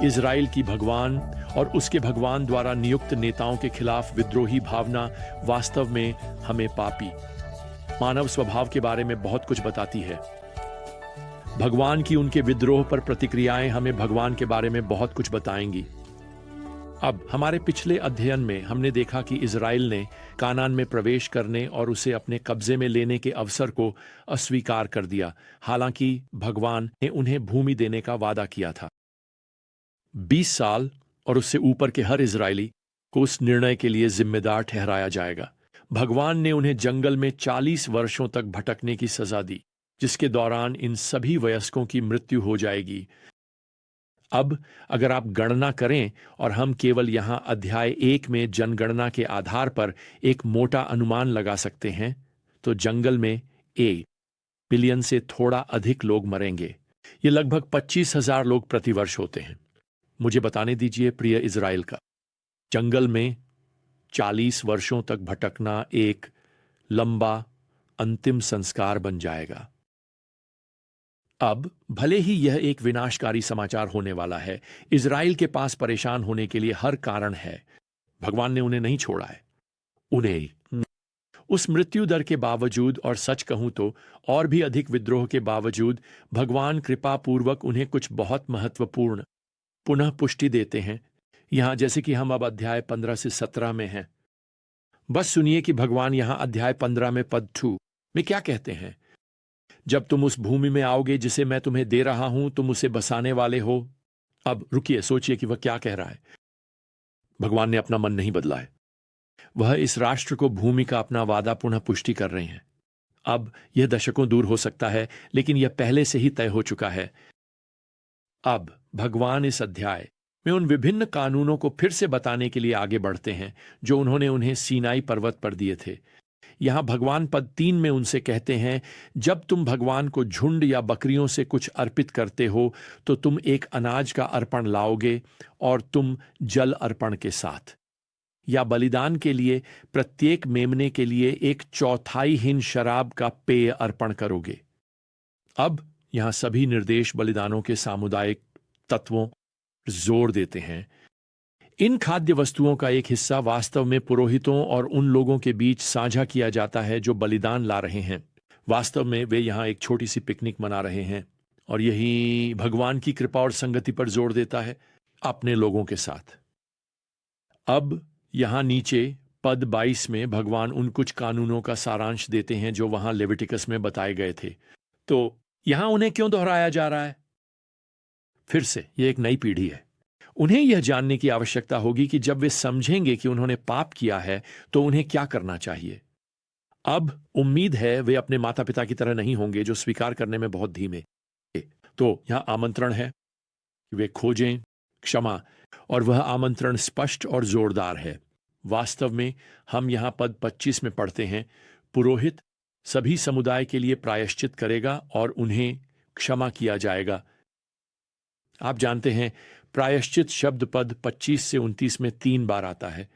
Israel की भगवान और उसके भगवान द्वारा नियुक्त नेताओं के खिलाफ विद्रोही भावना वास्तव में हमें पापी मानव स्वभाव के बारे में बहुत कुछ बताती है। भगवान की उनके विद्रोह पर प्रतिक्रियाएं हमें भगवान के बारे में बहुत कुछ बताएंगी। अब हमारे पिछले अध्ययन में हमने देखा कि इजराइल ने कानान में प्रवेश करने और उसे अपने कब्जे में लेने के अवसर को अस्वीकार कर दिया, हालांकि भगवान ने उन्हें भूमि देने का वादा किया था। 20 साल और उससे ऊपर के हर इजरायली को उस निर्णय के लिए जिम्मेदार ठहराया जाएगा। भगवान ने उन्हें जंगल में 40 वर्षों तक भटकने की सजा दी, जिसके दौरान इन सभी वयस्कों की मृत्यु हो जाएगी। अब अगर आप गणना करें और हम केवल यहां अध्याय 1 में जनगणना के आधार पर एक मोटा अनुमान लगा सकते हैं, तो जंगल में 1 बिलियन से थोड़ा अधिक लोग मरेंगे। ये लगभग 25,000 लोग प्रतिवर्ष होते हैं। मुझे बताने दीजिए प्रिय इजराइल का, जंगल में 40 वर्षों तक भटकना एक लंबा अंतिम संस्कार बन जाएगा। अब भले ही यह एक विनाशकारी समाचार होने वाला है, इजराइल के पास परेशान होने के लिए हर कारण है। भगवान ने उन्हें नहीं छोड़ा है। उन्हें उस मृत्यु दर के बावजूद और सच कहूं तो और भी अधिक विद्रोह के बावजूद भगवान कृपापूर्वक उन्हें कुछ बहुत महत्वपूर्ण पुनः पुष्टि देते हैं, यहां जैसे कि हम अब अध्याय 15 से 17 में हैं। बस सुनिए कि भगवान यहां अध्याय 15 में पद 2 में क्या कहते हैं। जब तुम उस भूमि में आओगे जिसे मैं तुम्हें दे रहा हूं, तुम उसे बसाने वाले हो। अब रुकिए, सोचिए कि वह क्या कह रहा है। भगवान ने अपना मन नहीं बदला है। वह इस राष्ट्र को भूमि का अपना वादा पुनः पुष्टि कर रहे हैं। अब यह दशकों दूर हो सकता है, लेकिन यह पहले से ही तय हो चुका है। अब भगवान इस अध्याय में उन विभिन्न कानूनों को फिर से बताने के लिए आगे बढ़ते हैं जो उन्होंने उन्हें सीनाई पर्वत पर दिए थे। यहां भगवान पद 3 में उनसे कहते हैं, जब तुम भगवान को झुंड या बकरियों से कुछ अर्पित करते हो तो तुम एक अनाज का अर्पण लाओगे और तुम जल अर्पण के साथ या बलिदान के लिए प्रत्येक मेमने के लिए 1/4 हीन शराब का पेय अर्पण करोगे। अब यहां सभी निर्देश बलिदानों के सामुदायिक तत्वों जोर देते हैं। इन खाद्य वस्तुओं का एक हिस्सा वास्तव में पुरोहितों और उन लोगों के बीच साझा किया जाता है जो बलिदान ला रहे हैं। वास्तव में वे यहां एक छोटी सी पिकनिक मना रहे हैं, और यही भगवान की कृपा और संगति पर जोर देता है अपने लोगों के साथ। अब यहां नीचे पद 22 में भगवान उन कुछ कानूनों का सारांश देते हैं जो वहां लेविटिकस में बताए गए थे। तो यहां उन्हें क्यों दोहराया जा रहा है? फिर से यह एक नई पीढ़ी है। उन्हें यह जानने की आवश्यकता होगी कि जब वे समझेंगे कि उन्होंने पाप किया है तो उन्हें क्या करना चाहिए। अब उम्मीद है वे अपने माता पिता की तरह नहीं होंगे जो स्वीकार करने में बहुत धीमे। तो यहां आमंत्रण है कि वे खोजें क्षमा, और वह आमंत्रण स्पष्ट और जोरदार है। वास्तव में हम यहां पद 25 में पढ़ते हैं, पुरोहित सभी समुदाय के लिए प्रायश्चित करेगा और उन्हें क्षमा किया जाएगा। आप जानते हैं, प्रायश्चित शब्द पद 25 से 29 में 3 बार आता है।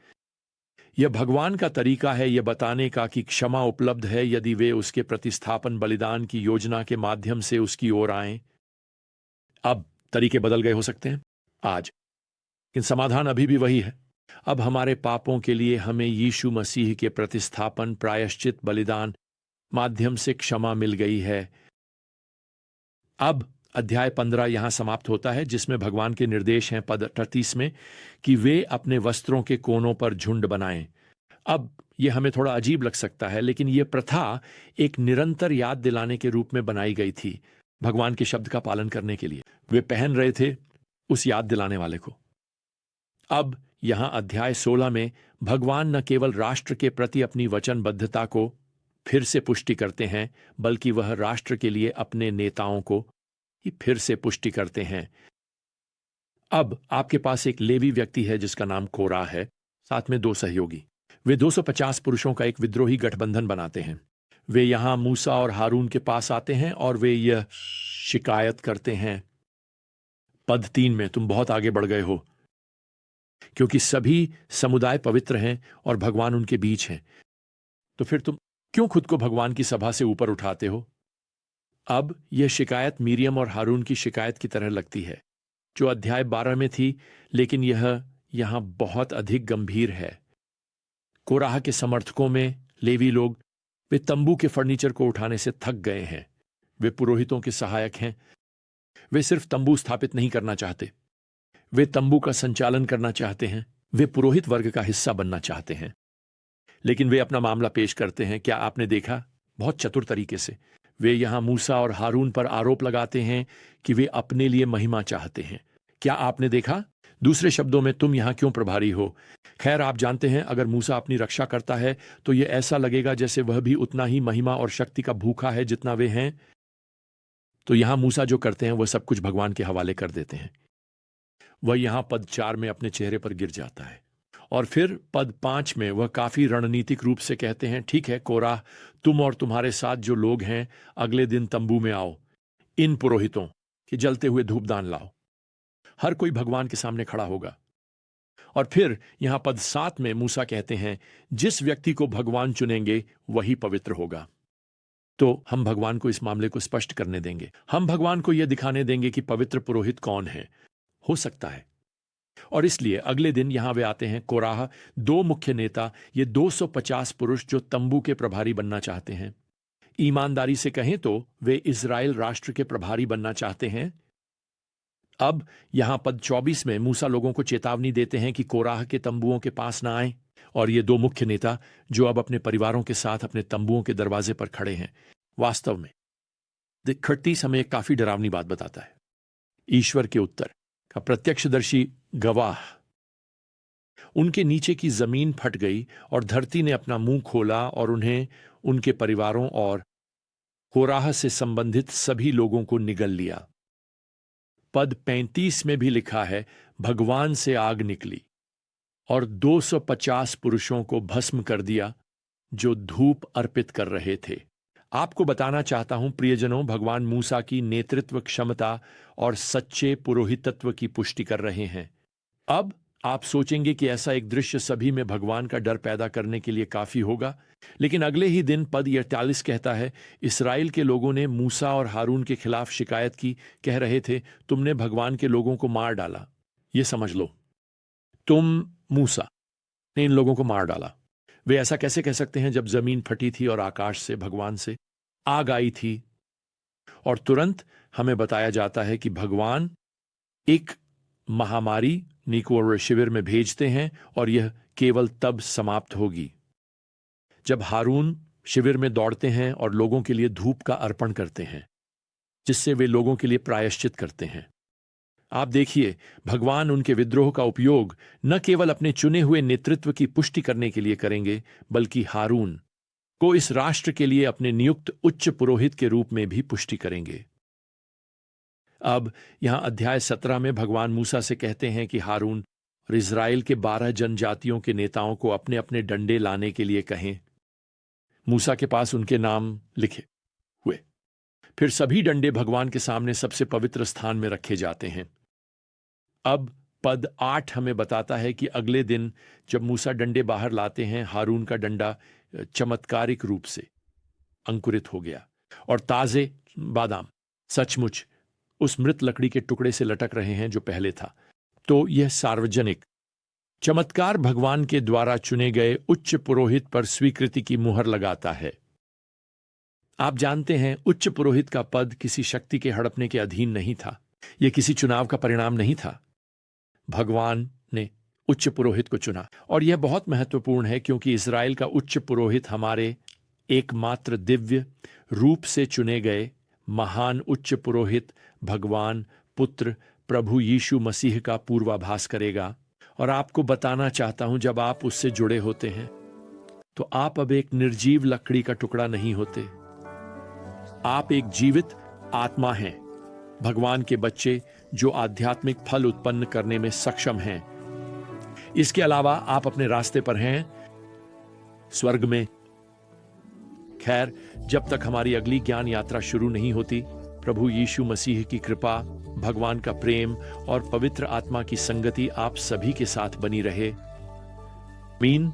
यह भगवान का तरीका है यह बताने का कि क्षमा उपलब्ध है यदि वे उसके प्रतिस्थापन बलिदान की योजना के माध्यम से उसकी ओर आएं। अब तरीके बदल गए हो सकते हैं आज, लेकिन समाधान अभी भी वही है। अब हमारे पापों के लिए हमें यीशु मसीह के प्रतिस्थापन प्रायश्चित बलिदान माध्यम से क्षमा मिल गई है। अब अध्याय 15 यहां समाप्त होता है, जिसमें भगवान के निर्देश हैं पद 38 में कि वे अपने वस्त्रों के कोनों पर झुंड बनाएं। अब यह हमें थोड़ा अजीब लग सकता है, लेकिन यह प्रथा एक निरंतर याद दिलाने के रूप में बनाई गई थी भगवान के शब्द का पालन करने के लिए। वे पहन रहे थे उस याद दिलाने वाले को। अब यहां अध्याय 16 में भगवान न केवल राष्ट्र के प्रति अपनी वचनबद्धता को फिर से पुष्टि करते हैं, बल्कि वह राष्ट्र के लिए अपने नेताओं को फिर से पुष्टि करते हैं। अब आपके पास एक लेवी व्यक्ति है जिसका नाम कोरा है, साथ में 2 सहयोगी। वे 250 पुरुषों का एक विद्रोही गठबंधन बनाते हैं। वे यहां मूसा और हारून के पास आते हैं और वे यह शिकायत करते हैं पद 3 में, तुम बहुत आगे बढ़ गए हो, क्योंकि सभी समुदाय पवित्र हैं और भगवान उनके बीच हैं, तो फिर तुम क्यों खुद को भगवान की सभा से ऊपर उठाते हो? अब यह शिकायत मिरियम और हारून की शिकायत की तरह लगती है। जो अध्याय 12 में थी, लेकिन यह यहां बहुत अधिक गंभीर है। कोराह के समर्थकों में लेवी लोग, वे तंबू के फर्नीचर को उठाने से थक गए हैं। वे पुरोहितों के सहायक हैं। वे सिर्फ तंबू स्थापित नहीं करना चाहते, वे तंबू का संचालन करना चाहते हैं। वे पुरोहित वर्ग का हिस्सा बनना चाहते हैं। लेकिन वे अपना मामला पेश करते हैं। क्या आपने देखा? बहुत चतुर तरीके से वे यहां मूसा और हारून पर आरोप लगाते हैं कि वे अपने लिए महिमा चाहते हैं। क्या आपने देखा? दूसरे शब्दों में, तुम यहां क्यों प्रभारी हो? खैर, आप जानते हैं, अगर मूसा अपनी रक्षा करता है तो यह ऐसा लगेगा जैसे वह भी उतना ही महिमा और शक्ति का भूखा है जितना वे हैं। तो यहां मूसा जो करते हैं वह सब कुछ भगवान के हवाले कर देते हैं। वह यहां पद 4 में अपने चेहरे पर गिर जाता है और फिर पद 5 में वह काफी रणनीतिक रूप से कहते हैं, ठीक है कोराह, तुम और तुम्हारे साथ जो लोग हैं अगले दिन तंबू में आओ। इन पुरोहितों के जलते हुए धूपदान लाओ। हर कोई भगवान के सामने खड़ा होगा। और फिर यहां पद 7 में मूसा कहते हैं, जिस व्यक्ति को भगवान चुनेंगे वही पवित्र होगा। तो हम भगवान को इस मामले को स्पष्ट करने देंगे। हम भगवान को यह दिखाने देंगे कि पवित्र पुरोहित कौन है। हो सकता है। और इसलिए अगले दिन यहां वे आते हैं, कोराह, 2 मुख्य नेता, ये 250 पुरुष जो तंबू के प्रभारी बनना चाहते हैं। ईमानदारी से कहें तो वे इज़राइल राष्ट्र के प्रभारी बनना चाहते हैं। अब यहां पद 24 में मूसा लोगों को चेतावनी देते हैं कि कोराह के तंबुओं के पास ना आए। और ये 2 मुख्य नेता जो अब अपने परिवारों के साथ अपने तंबुओं के दरवाजे पर खड़े हैं, वास्तव में 38 हमें एक काफी डरावनी बात बताता है। ईश्वर के उत्तर का प्रत्यक्षदर्शी गवाह, उनके नीचे की जमीन फट गई और धरती ने अपना मुंह खोला और उन्हें, उनके परिवारों और कोराह से संबंधित सभी लोगों को निगल लिया। पद 35 में भी लिखा है, भगवान से आग निकली और 250 पुरुषों को भस्म कर दिया जो धूप अर्पित कर रहे थे। आपको बताना चाहता हूं प्रियजनों, भगवान मूसा की नेतृत्व क्षमता और सच्चे पुरोहितत्व की पुष्टि कर रहे हैं। अब आप सोचेंगे कि ऐसा एक दृश्य सभी में भगवान का डर पैदा करने के लिए काफी होगा, लेकिन अगले ही दिन पद 48 कहता है, इस्राएल के लोगों ने मूसा और हारून के खिलाफ शिकायत की। कह रहे थे, तुमने भगवान के लोगों को मार डाला। ये समझ लो, मूसा ने इन लोगों को मार डाला। वे ऐसा कैसे कह सकते हैं जब जमीन फटी थी और आकाश से, भगवान से आग आई थी? और तुरंत हमें बताया जाता है कि भगवान एक महामारी नीको शिविर में भेजते हैं और यह केवल तब समाप्त होगी जब हारून शिविर में दौड़ते हैं और लोगों के लिए धूप का अर्पण करते हैं, जिससे वे लोगों के लिए प्रायश्चित करते हैं। आप देखिए, भगवान उनके विद्रोह का उपयोग न केवल अपने चुने हुए नेतृत्व की पुष्टि करने के लिए करेंगे, बल्कि हारून को इस राष्ट्र के लिए अपने नियुक्त उच्च पुरोहित के रूप में भी पुष्टि करेंगे। अब यहां अध्याय 17 में भगवान मूसा से कहते हैं कि हारून और इज़राइल के 12 जनजातियों के नेताओं को अपने अपने डंडे लाने के लिए कहें। मूसा के पास उनके नाम लिखे हुए फिर सभी डंडे भगवान के सामने सबसे पवित्र स्थान में रखे जाते हैं। अब पद 8 हमें बताता है कि अगले दिन जब मूसा डंडे बाहर लाते हैं, हारून का डंडा चमत्कारिक रूप से अंकुरित हो गया और ताजे बादाम सचमुच उस मृत लकड़ी के टुकड़े से लटक रहे हैं जो पहले था। तो यह सार्वजनिक चमत्कार भगवान के द्वारा चुने गए उच्च पुरोहित पर स्वीकृति की मुहर लगाता है। आप जानते हैं, उच्च पुरोहित का पद किसी शक्ति के हड़पने के अधीन नहीं था। यह किसी चुनाव का परिणाम नहीं था। भगवान ने उच्च पुरोहित को चुना और यह बहुत महत्वपूर्ण है क्योंकि इज़राइल का उच्च पुरोहित हमारे एकमात्र दिव्य रूप से चुने गए महान उच्च पुरोहित भगवान पुत्र प्रभु यीशु मसीह का पूर्वाभास करेगा। और आपको बताना चाहता हूं, जब आप उससे जुड़े होते हैं तो आप अब एक निर्जीव लकड़ी का टुकड़ा नहीं होते, आप एक जीवित आत्मा हैं, भगवान के बच्चे जो आध्यात्मिक फल उत्पन्न करने में सक्षम हैं। इसके अलावा आप अपने रास्ते पर हैं स्वर्ग में। खैर, जब तक हमारी अगली ज्ञान यात्रा शुरू नहीं होती, प्रभु यीशु मसीह की कृपा, भगवान का प्रेम और पवित्र आत्मा की संगति आप सभी के साथ बनी रहे। आमीन।